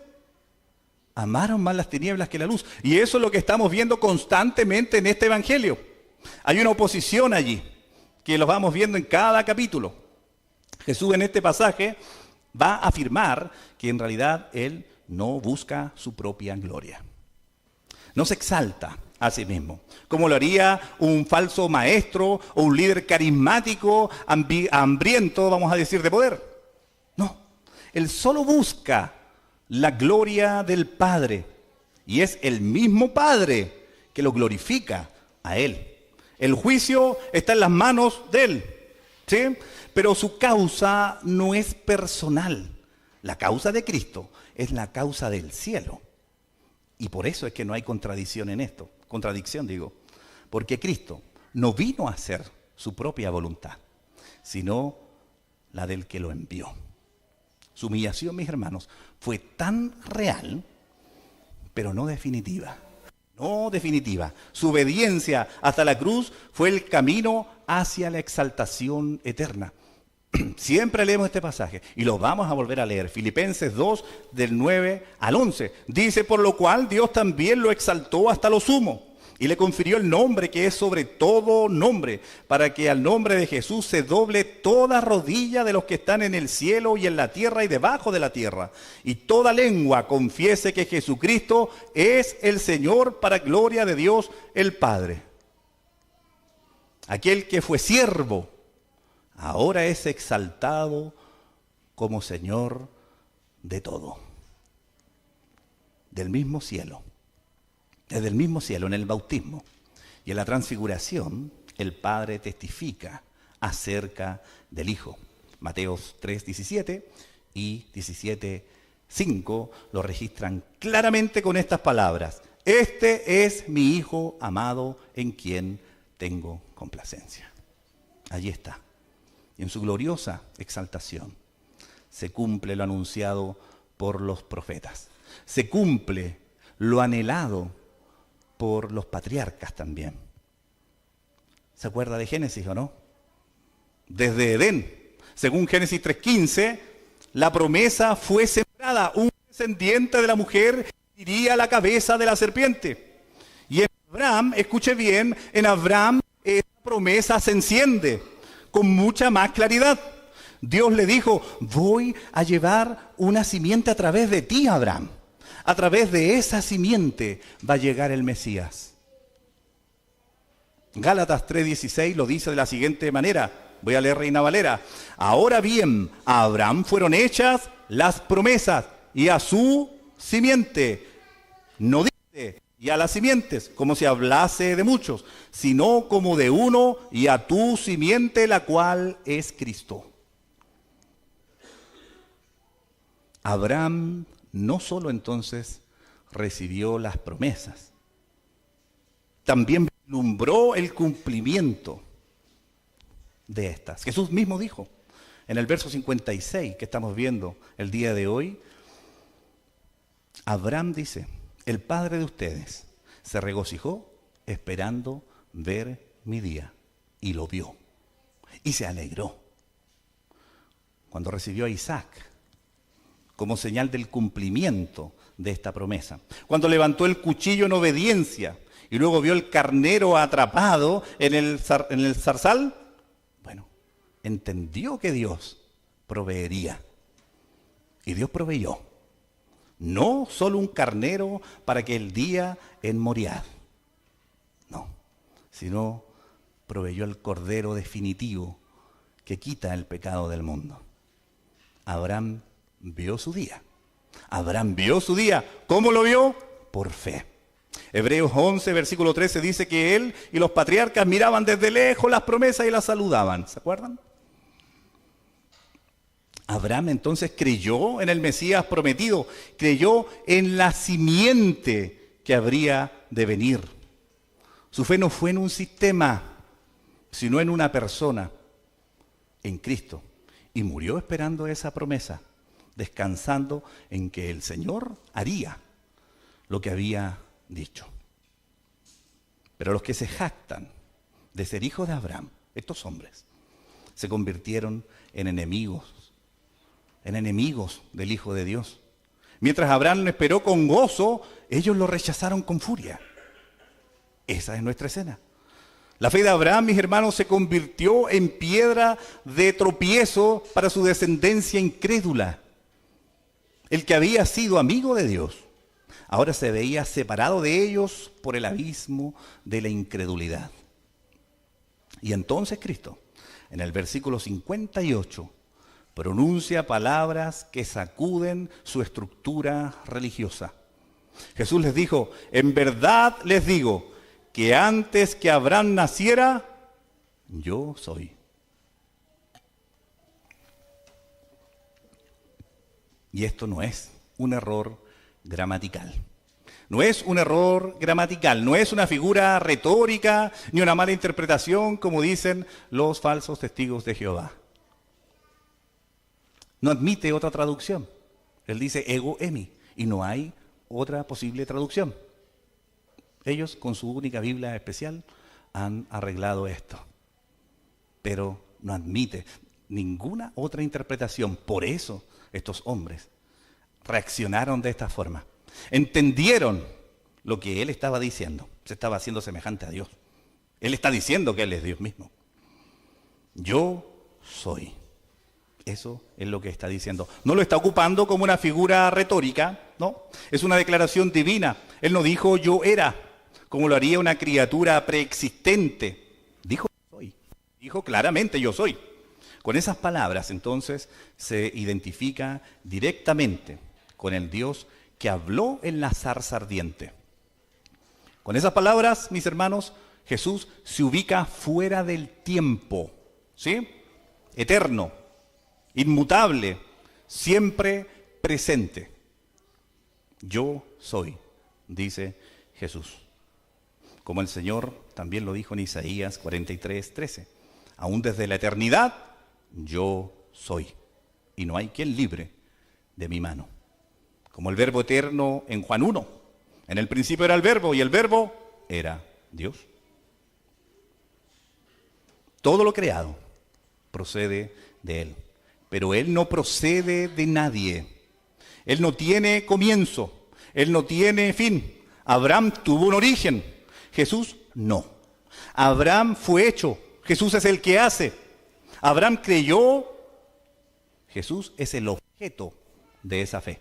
amaron más las tinieblas que la luz. Y eso es lo que estamos viendo constantemente en este evangelio. Hay una oposición allí, que lo vamos viendo en cada capítulo. Jesús en este pasaje va a afirmar que en realidad Él no busca su propia gloria. No se exalta a sí mismo, como lo haría un falso maestro o un líder carismático, hambriento, vamos a decir, de poder. No, Él solo busca la gloria del Padre, y es el mismo Padre que lo glorifica a Él. El juicio está en las manos de Él, ¿sí? Pero su causa no es personal. La causa de Cristo es la causa del cielo. Y por eso es que no hay contradicción en esto. Contradicción, digo. Porque Cristo no vino a hacer su propia voluntad, sino la del que lo envió. Su humillación, mis hermanos, fue tan real, pero no definitiva. No definitiva. Su obediencia hasta la cruz fue el camino hacia la exaltación eterna. Siempre leemos este pasaje y lo vamos a volver a leer. Filipenses 2, del 9 al 11. Dice, por lo cual Dios también lo exaltó hasta lo sumo y le confirió el nombre que es sobre todo nombre, para que al nombre de Jesús se doble toda rodilla de los que están en el cielo y en la tierra y debajo de la tierra, y toda lengua confiese que Jesucristo es el Señor, para gloria de Dios el Padre. Aquel que fue siervo, ahora es exaltado como Señor de todo. Del mismo cielo. Desde el mismo cielo, en el bautismo y en la transfiguración, el Padre testifica acerca del Hijo. Mateos 3:17 y 17:5 lo registran claramente con estas palabras. Este es mi Hijo amado en quien tengo complacencia. Allí está. Y en su gloriosa exaltación se cumple lo anunciado por los profetas. Se cumple lo anhelado por los patriarcas también. ¿Se acuerda de Génesis o no? Desde Edén, según Génesis 3:15, la promesa fue sembrada. Un descendiente de la mujer iría a la cabeza de la serpiente. Y en Abraham, escuche bien, en Abraham esa promesa se enciende con mucha más claridad. Dios le dijo, voy a llevar una simiente a través de ti, Abraham. A través de esa simiente va a llegar el Mesías. Gálatas 3:16 lo dice de la siguiente manera. Voy a leer Reina Valera. Ahora bien, a Abraham fueron hechas las promesas y a su simiente. No dice y a las simientes, como si hablase de muchos, sino como de uno, y a tu simiente, la cual es Cristo. Abraham no solo entonces recibió las promesas, también vislumbró el cumplimiento de estas. Jesús mismo dijo en el verso 56 que estamos viendo el día de hoy, Abraham dice, el padre de ustedes se regocijó esperando ver mi día, y lo vio, y se alegró cuando recibió a Isaac, como señal del cumplimiento de esta promesa. Cuando levantó el cuchillo en obediencia y luego vio el carnero atrapado en el zarzal, bueno, entendió que Dios proveería. Y Dios proveyó. No solo un carnero para que el día en Moriah, no, sino proveyó el cordero definitivo que quita el pecado del mundo. Abraham vio su día. Abraham vio su día. ¿Cómo lo vio? Por fe. Hebreos 11, versículo 13 dice que él y los patriarcas miraban desde lejos las promesas y las saludaban. ¿Se acuerdan? Abraham entonces creyó en el Mesías prometido, creyó en la simiente que habría de venir. Su fe no fue en un sistema, sino en una persona, en Cristo. Y murió esperando esa promesa, descansando en que el Señor haría lo que había dicho. Pero los que se jactan de ser hijos de Abraham, estos hombres, se convirtieron en enemigos del Hijo de Dios. Mientras Abraham lo esperó con gozo, ellos lo rechazaron con furia. Esa es nuestra escena. La fe de Abraham, mis hermanos, se convirtió en piedra de tropiezo para su descendencia incrédula. El que había sido amigo de Dios, ahora se veía separado de ellos por el abismo de la incredulidad. Y entonces Cristo, en el versículo 58, pronuncia palabras que sacuden su estructura religiosa. Jesús les dijo, en verdad les digo, que antes que Abraham naciera, yo soy. Y esto no es un error gramatical. No es un error gramatical, no es una figura retórica ni una mala interpretación como dicen los falsos testigos de Jehová. No admite otra traducción. Él dice ego emi y no hay otra posible traducción. Ellos con su única Biblia especial han arreglado esto. Pero no admite ninguna otra interpretación. Por eso estos hombres reaccionaron de esta forma. Entendieron lo que él estaba diciendo. Se estaba haciendo semejante a Dios. Él está diciendo que él es Dios mismo. Yo soy. Eso es lo que está diciendo. No lo está ocupando como una figura retórica, ¿no? Es una declaración divina. Él no dijo yo era, como lo haría una criatura preexistente. Dijo yo soy. Dijo claramente yo soy. Con esas palabras, entonces, se identifica directamente con el Dios que habló en la zarza ardiente. Con esas palabras, mis hermanos, Jesús se ubica fuera del tiempo, ¿sí? Eterno, inmutable, siempre presente. Yo soy, dice Jesús. Como el Señor también lo dijo en Isaías 43:13. Aún desde la eternidad, yo soy. Y no hay quien libre de mi mano. Como el verbo eterno en Juan 1. En el principio era el verbo y el verbo era Dios. Todo lo creado procede de Él. Pero Él no procede de nadie. Él no tiene comienzo. Él no tiene fin. Abraham tuvo un origen. Jesús no. Abraham fue hecho. Jesús es el que hace. Abraham creyó. Jesús es el objeto de esa fe.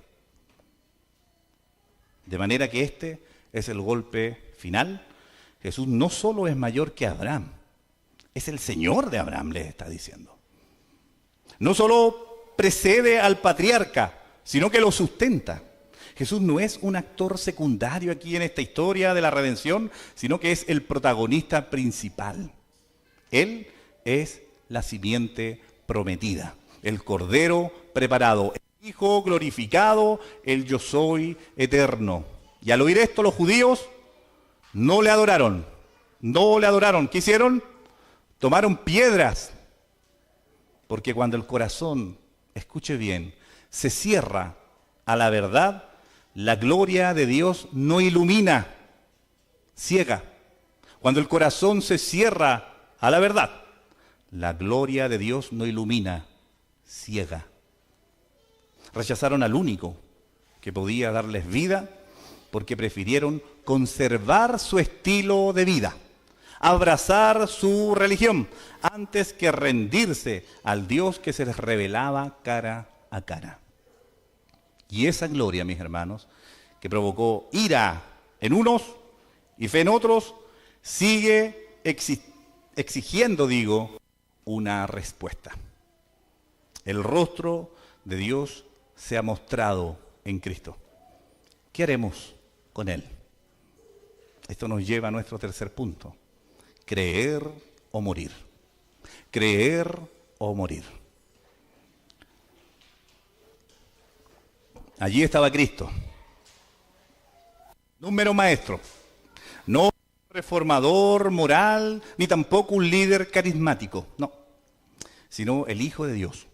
De manera que este es el golpe final. Jesús no solo es mayor que Abraham, es el Señor de Abraham, les está diciendo. No solo precede al patriarca, sino que lo sustenta. Jesús no es un actor secundario aquí en esta historia de la redención, sino que es el protagonista principal. Él es la simiente prometida, el Cordero preparado, el Hijo glorificado, el yo soy eterno. Y al oír esto los judíos no le adoraron. ¿Qué hicieron? Tomaron piedras. Porque cuando el corazón, escuche bien, se cierra a la verdad, la gloria de Dios no ilumina, ciega. Cuando el corazón se cierra a la verdad, la gloria de Dios no ilumina, ciega. Rechazaron al único que podía darles vida porque prefirieron conservar su estilo de vida, abrazar su religión, antes que rendirse al Dios que se les revelaba cara a cara. Y esa gloria, mis hermanos, que provocó ira en unos y fe en otros, sigue exigiendo, una respuesta. El rostro de Dios se ha mostrado en Cristo. ¿Qué haremos con Él? Esto nos lleva a nuestro tercer punto. Creer o morir. Creer o morir. Allí estaba Cristo. No un mero maestro, no un reformador moral, ni tampoco un líder carismático, no, sino el Hijo de Dios,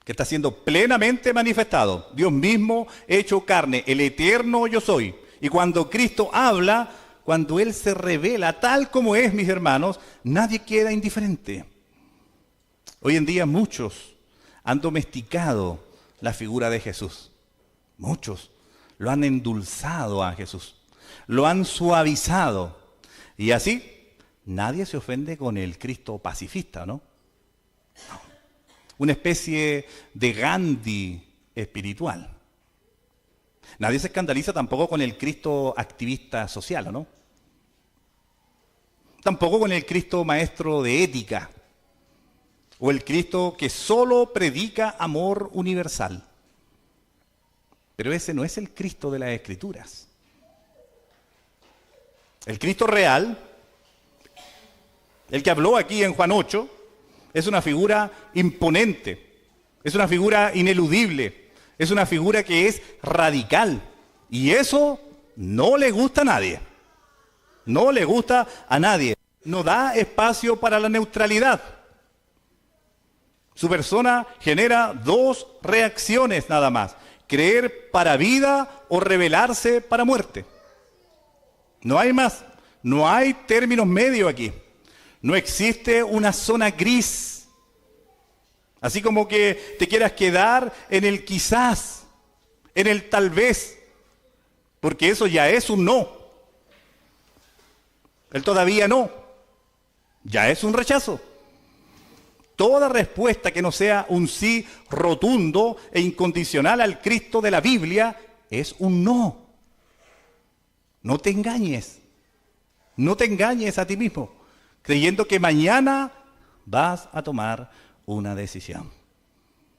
que está siendo plenamente manifestado, Dios mismo hecho carne, el eterno yo soy. Y cuando Cristo habla, cuando Él se revela tal como es, mis hermanos, nadie queda indiferente. Hoy en día muchos han domesticado la figura de Jesús. Muchos lo han endulzado a Jesús, lo han suavizado. Y así, nadie se ofende con el Cristo pacifista, ¿no? No. Una especie de Gandhi espiritual. Nadie se escandaliza tampoco con el Cristo activista social, ¿o no? Tampoco con el Cristo maestro de ética, o el Cristo que solo predica amor universal. Pero ese no es el Cristo de las Escrituras. El Cristo real El que habló aquí en Juan 8 es una figura imponente, es una figura ineludible, es una figura que es radical. Y eso no le gusta a nadie. No le gusta a nadie. No da espacio para la neutralidad. Su persona genera dos reacciones nada más: creer para vida o rebelarse para muerte. No hay más. No hay términos medios aquí. No existe una zona gris. Así como que te quieras quedar en el quizás, en el tal vez, porque eso ya es un no. El todavía no, ya es un rechazo. Toda respuesta que no sea un sí rotundo e incondicional al Cristo de la Biblia es un no. No te engañes. No te engañes a ti mismo, creyendo que mañana vas a tomar una decisión.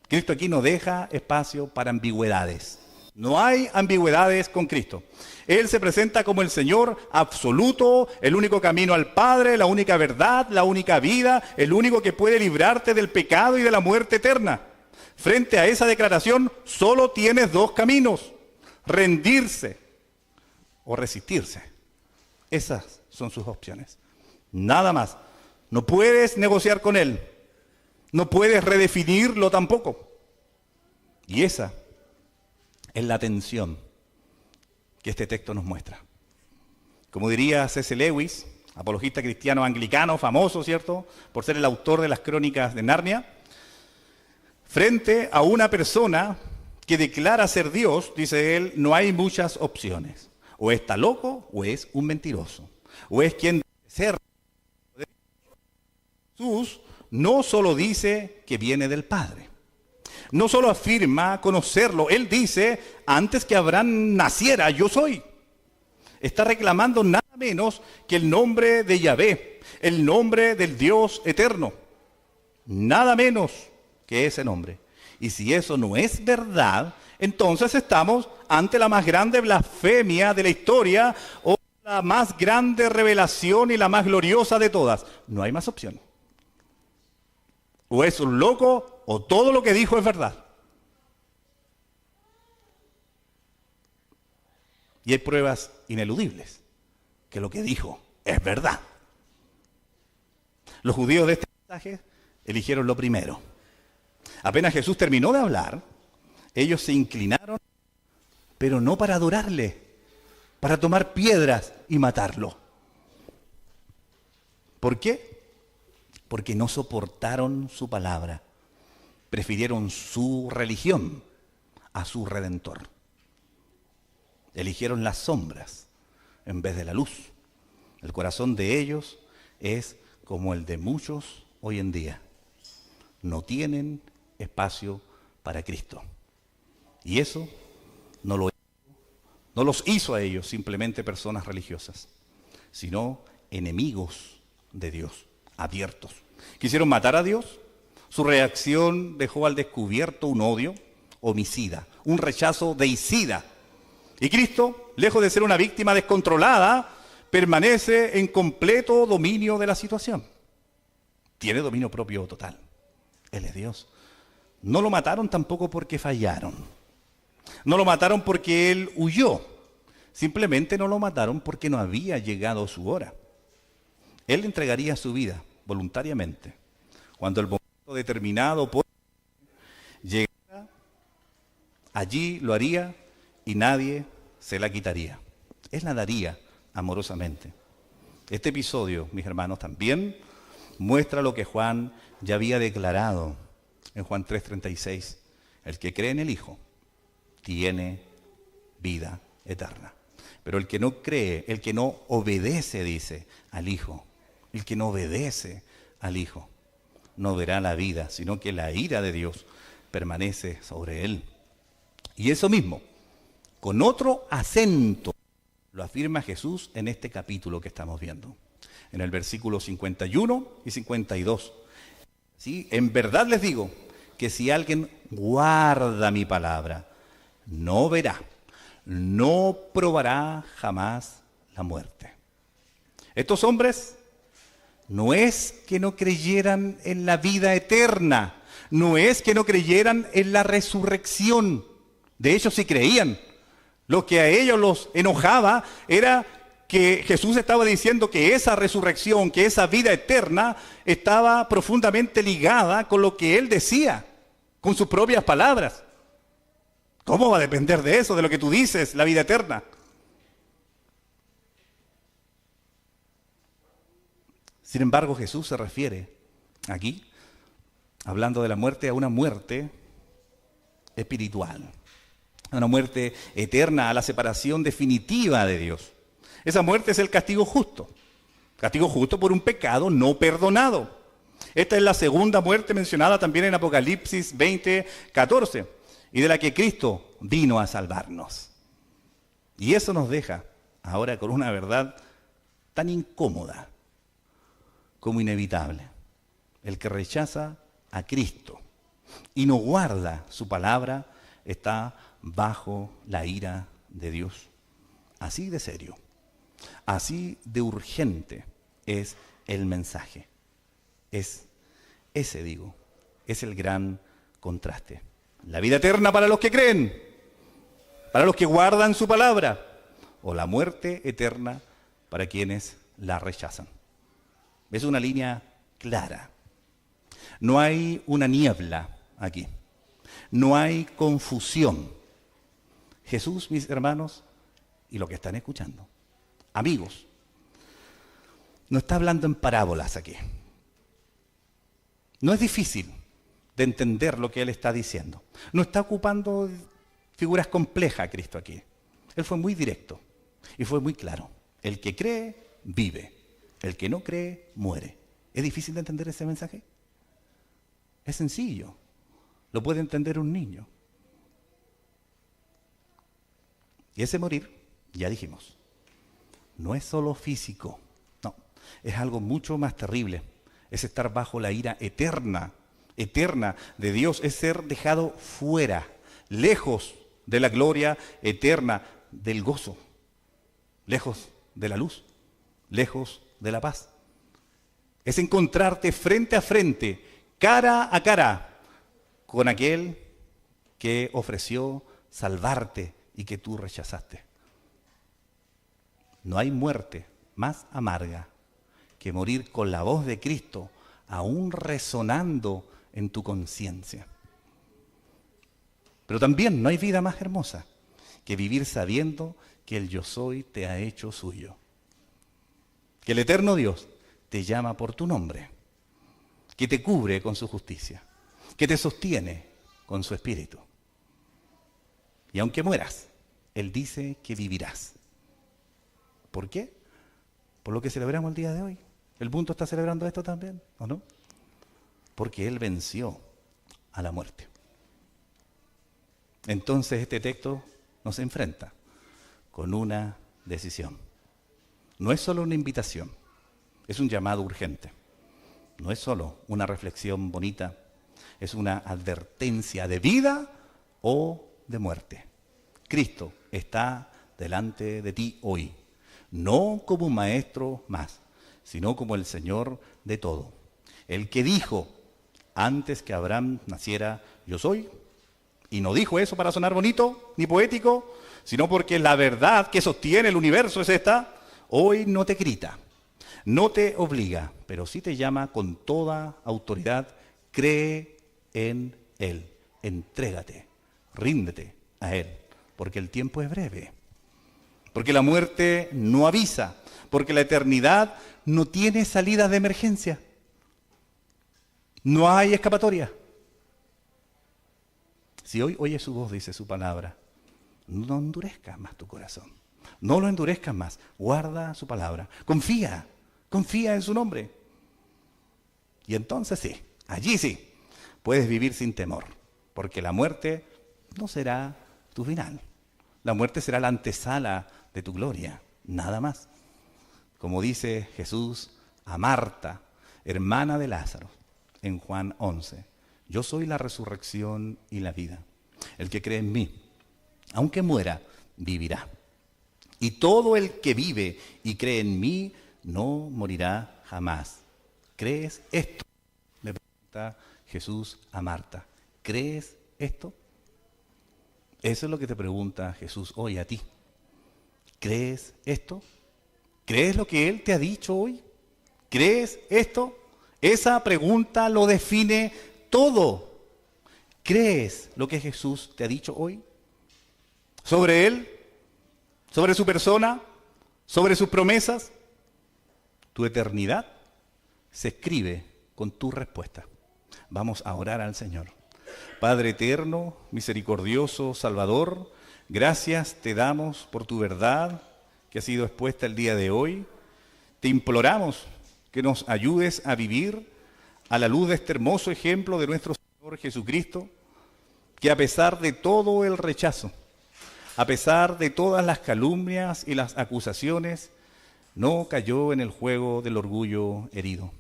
Cristo aquí no deja espacio para ambigüedades. No hay ambigüedades con Cristo. Él se presenta como el Señor absoluto, el único camino al Padre, la única verdad, la única vida, el único que puede librarte del pecado y de la muerte eterna. Frente a esa declaración, solo tienes dos caminos: rendirse o resistirse. Esas son sus opciones. Nada más. No puedes negociar con Él. No puedes redefinirlo tampoco. Y esa es la tensión que este texto nos muestra. Como diría C.S. Lewis, apologista cristiano anglicano, famoso, ¿cierto?, por ser el autor de las Crónicas de Narnia, frente a una persona que declara ser Dios, dice él, no hay muchas opciones. O está loco o es un mentiroso. O es quien debe ser. Jesús no solo dice que viene del Padre. No solo afirma conocerlo. Él dice, antes que Abraham naciera, yo soy. Está reclamando nada menos que el nombre de Yahvé, el nombre del Dios eterno. Nada menos que ese nombre. Y si eso no es verdad, entonces estamos ante la más grande blasfemia de la historia o la más grande revelación y la más gloriosa de todas. No hay más opción. O es un loco o todo lo que dijo es verdad. Y hay pruebas ineludibles que lo que dijo es verdad. Los judíos de este pasaje eligieron lo primero. Apenas Jesús terminó de hablar, ellos se inclinaron, pero no para adorarle, para tomar piedras y matarlo. ¿Por qué? Porque no soportaron su palabra. Prefirieron su religión a su Redentor. Eligieron las sombras en vez de la luz. El corazón de ellos es como el de muchos hoy en día. No tienen espacio para Cristo. Y eso no los hizo a ellos simplemente personas religiosas, sino enemigos de Dios, abiertos. Quisieron matar a Dios. Su reacción dejó al descubierto un odio homicida, un rechazo deicida. Y Cristo, lejos de ser una víctima descontrolada, permanece en completo dominio de la situación. Tiene dominio propio total. Él es Dios. No lo mataron tampoco porque fallaron. No lo mataron porque Él huyó. Simplemente no lo mataron porque no había llegado su hora. Él entregaría su vida voluntariamente. Cuando el momento determinado por llegara, allí lo haría y nadie se la quitaría. Él la daría amorosamente. Este episodio, mis hermanos, también muestra lo que Juan ya había declarado en Juan 3:36. El que cree en el Hijo tiene vida eterna. Pero el que no cree, el que no obedece, dice, al Hijo, el que no obedece al Hijo, no verá la vida, sino que la ira de Dios permanece sobre él. Y eso mismo, con otro acento, lo afirma Jesús en este capítulo que estamos viendo, en el versículo 51 y 52. ¿Sí? En verdad les digo que si alguien guarda mi palabra, no verá, no probará jamás la muerte. Estos hombres no es que no creyeran en la vida eterna, no es que no creyeran en la resurrección. De hecho, sí creían. Lo que a ellos los enojaba era que Jesús estaba diciendo que esa resurrección, que esa vida eterna estaba profundamente ligada con lo que Él decía, con sus propias palabras. ¿Cómo va a depender de eso, de lo que tú dices, la vida eterna? Sin embargo, Jesús se refiere aquí, hablando de la muerte, a una muerte espiritual, a una muerte eterna, a la separación definitiva de Dios. Esa muerte es el castigo justo por un pecado no perdonado. Esta es la segunda muerte mencionada también en Apocalipsis 20:14, y de la que Cristo vino a salvarnos. Y eso nos deja ahora con una verdad tan incómoda como inevitable. El que rechaza a Cristo y no guarda su palabra está bajo la ira de Dios. Así de serio, así de urgente es el mensaje. Es el gran contraste. La vida eterna para los que creen, para los que guardan su palabra, o la muerte eterna para quienes la rechazan. Es una línea clara. No hay una niebla aquí. No hay confusión. Jesús, mis hermanos, y los que están escuchando, amigos, no está hablando en parábolas aquí. No es difícil de entender lo que Él está diciendo. No está ocupando figuras complejas Cristo aquí. Él fue muy directo y fue muy claro. El que cree, vive. El que no cree, muere. ¿Es difícil de entender ese mensaje? Es sencillo. Lo puede entender un niño. Y ese morir, ya dijimos, no es solo físico. No, es algo mucho más terrible. Es estar bajo la ira eterna de Dios. Es ser dejado fuera, lejos de la gloria eterna, del gozo, lejos de la luz, lejos de la paz. Es encontrarte frente a frente, cara a cara, con aquel que ofreció salvarte y que tú rechazaste. No hay muerte más amarga que morir con la voz de Cristo aún resonando en tu conciencia. Pero también no hay vida más hermosa que vivir sabiendo que el yo soy te ha hecho suyo. Que el eterno Dios te llama por tu nombre, que te cubre con su justicia, que te sostiene con su espíritu. Y aunque mueras, Él dice que vivirás. ¿Por qué? Por lo que celebramos el día de hoy. ¿El mundo está celebrando esto también, o no? Porque Él venció a la muerte. Entonces este texto nos enfrenta con una decisión. No es solo una invitación, es un llamado urgente. No es solo una reflexión bonita, es una advertencia de vida o de muerte. Cristo está delante de ti hoy, no como un maestro más, sino como el Señor de todo. El que dijo, antes que Abraham naciera, yo soy. Y no dijo eso para sonar bonito ni poético, sino porque la verdad que sostiene el universo es esta. Hoy no te grita, no te obliga, pero sí te llama con toda autoridad. Cree en Él, entrégate, ríndete a Él, porque el tiempo es breve, porque la muerte no avisa, porque la eternidad no tiene salidas de emergencia, no hay escapatoria. Si hoy oyes su voz, dice su palabra, no endurezcas más tu corazón. No lo endurezcas más. Guarda su palabra. Confía en su nombre. Y entonces sí, allí sí, puedes vivir sin temor. Porque la muerte no será tu final. La muerte será la antesala de tu gloria. Nada más. Como dice Jesús a Marta, hermana de Lázaro, en Juan 11. Yo soy la resurrección y la vida. El que cree en mí, aunque muera, vivirá. Y todo el que vive y cree en mí, no morirá jamás. ¿Crees esto? Le pregunta Jesús a Marta. ¿Crees esto? Eso es lo que te pregunta Jesús hoy a ti. ¿Crees esto? ¿Crees lo que Él te ha dicho hoy? ¿Crees esto? Esa pregunta lo define todo. ¿Crees lo que Jesús te ha dicho hoy? ¿Sobre Él? ¿Sobre su persona? ¿Sobre sus promesas? Tu eternidad se escribe con tu respuesta. Vamos a orar al Señor. Padre eterno, misericordioso, Salvador, gracias te damos por tu verdad que ha sido expuesta el día de hoy. Te imploramos que nos ayudes a vivir a la luz de este hermoso ejemplo de nuestro Señor Jesucristo, que a pesar de todo el rechazo, a pesar de todas las calumnias y las acusaciones, no cayó en el juego del orgullo herido,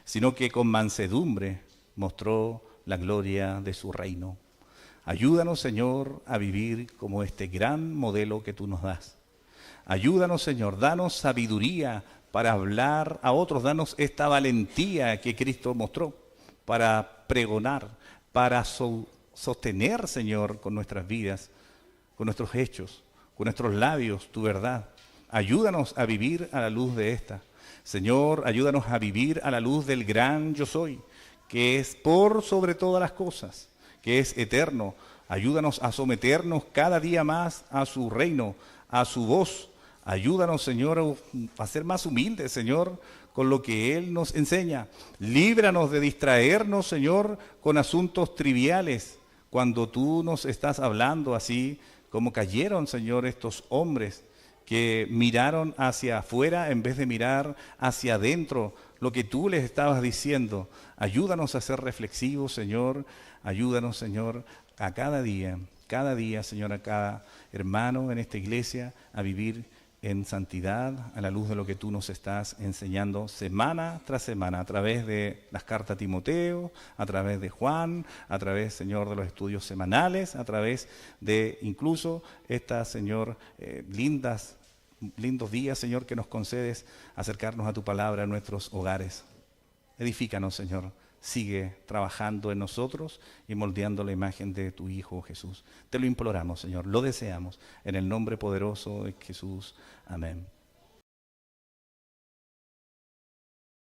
sino que con mansedumbre mostró la gloria de su reino. Ayúdanos, Señor, a vivir como este gran modelo que tú nos das. Ayúdanos, Señor, danos sabiduría para hablar a otros, danos esta valentía que Cristo mostró para pregonar, para sostener, Señor, con nuestras vidas, con nuestros hechos, con nuestros labios, tu verdad. Ayúdanos a vivir a la luz de esta. Señor, ayúdanos a vivir a la luz del gran yo soy, que es por sobre todas las cosas, que es eterno. Ayúdanos a someternos cada día más a su reino, a su voz. Ayúdanos, Señor, a ser más humildes, Señor, con lo que Él nos enseña. Líbranos de distraernos, Señor, con asuntos triviales, cuando tú nos estás hablando así como cayeron, Señor, estos hombres que miraron hacia afuera en vez de mirar hacia adentro, lo que tú les estabas diciendo. Ayúdanos a ser reflexivos, Señor. Ayúdanos, Señor, a cada día, Señor, a cada hermano en esta iglesia a vivir en santidad, a la luz de lo que tú nos estás enseñando semana tras semana, a través de las cartas a Timoteo, a través de Juan, a través, Señor, de los estudios semanales, a través de incluso estas, Señor, lindos días, Señor, que nos concedes acercarnos a tu palabra en nuestros hogares. Edifícanos, Señor. Sigue trabajando en nosotros y moldeando la imagen de tu Hijo Jesús. Te lo imploramos, Señor, lo deseamos, en el nombre poderoso de Jesús. Amén.